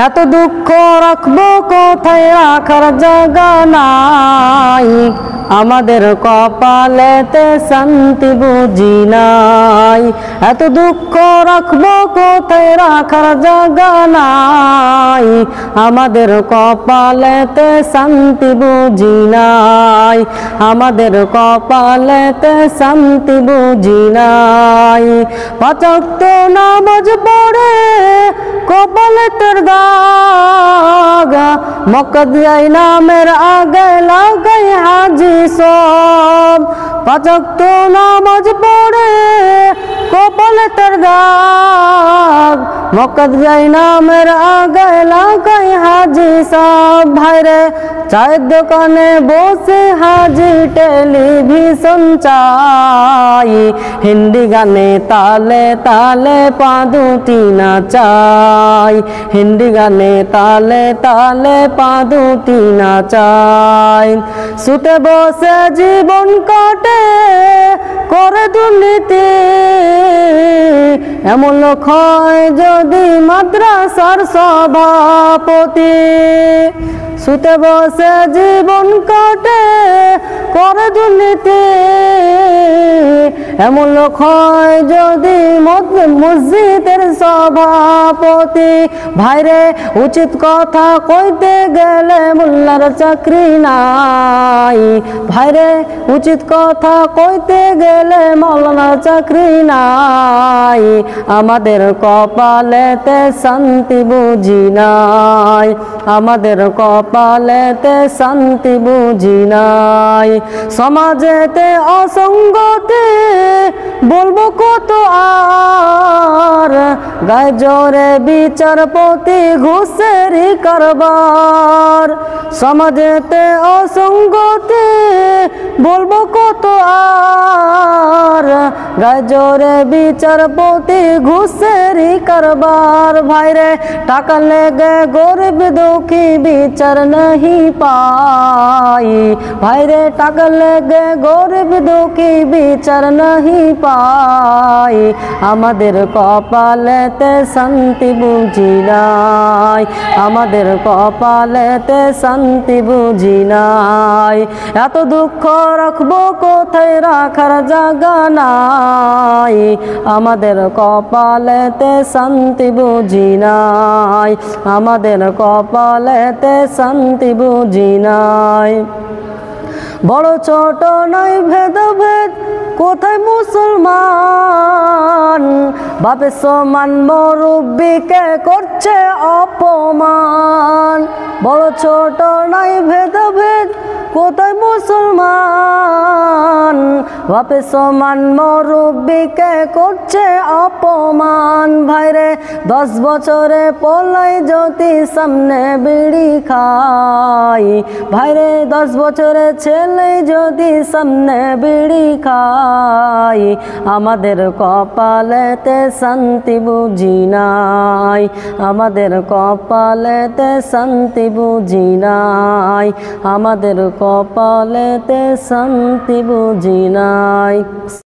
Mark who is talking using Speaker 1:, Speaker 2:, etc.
Speaker 1: এত দুঃখ রাখবো কোথায়, রাখার জায়গা নাই। আমাদের কপালেতে শান্তি বুঝি নাই। এত দুঃখ রাখবো কোথায়, রাখার জায়গা নাই। আমাদের কপালেতে শান্তি বুঝি নাই। আমাদের কপালেতে শান্তি বুঝি নাই। পাঁচ ওয়াক্ত নামাজ পড়ে কপালে তোর দাগ, মকদ্দাই নামের আগে লাগাই হাজি সব। পাঁচ ওয়াক্ত নামাজ পড়ে কপালে তোর দাগ, মকদ্দাই নামের আগে লাগাই হাজি সব। ভাইরে চায়ের দোকানে বসে হাজি টেলিভিশন চাই, হিন্দি গানে তালে তালে পা দুটি নাচাই। হিন্দি গানে তালে তালে পা দুটি নাচাই। সুতে বসে জীবন কাটে করে দুর্নীতি, এমন লোক হয় যদি মাদ্রাসার সভাপতি। সুতে বসে জীবন কাটে করে দুর্নীতি, এমন লোক হয় যদি মসজিদের সভাপতি। ভাইরে উচিত কথা কইতে গেলে মোল্লার চাকরি নাই। ভাইরে উচিত কথা কইতে গেলে মৌলানার চাকরি নাই। আমাদের কপালেতে শান্তি বুঝি নাই। আমাদের কপালেতে শান্তি বুঝি নাই। সমাজেতে অসঙ্গতি বলবো কত আর, গায়ে জোরে বিচারপতি ঘুষেরই কারবার। সমাজেতে অসঙ্গতি বলবো কত আর, গায়ে জোরে বিচারপতি ঘুষেরই কারবার। ভাইরে টাকা লেগে গরিব দুঃখী বিচার नहीं पाई। ভাইরে টাকা লেগে গরিব দুঃখী বিচার नहीं पाई। আমাদের কপালেতে শান্তি বুঝি নাই। আমাদের কপালেতে শান্তি বুঝি নাই। এত দুঃখ রাখবো কোথায়, রাখার জায়গা নাই। আমাদের কপালেতে শান্তি বুঝি নাই। আমাদের কপালেতে শান্তি বুঝি নাই। বড় ছোট নাই ভেদাভেদ কোথায় মুসলমান, বাপে সমান মুরব্বিকে করছে অপমান। বড় ছোট নাই ভেদাভেদ কোথায় মুসলমান, বাপে সমান মুরব্বিকে করছে অপমান। ভাইরে 10 বছরে পলাই যদি সামনে বিড়ি খাই। ভাইরে 10 বছরে ছেলে যদি সামনে বিড়ি খাই। আমাদের কপালেতে শান্তি বুঝি নাই। আমাদের কপালেতে শান্তি বুঝি নাই। আমাদের কপালেতে শান্তি বুঝি নাই।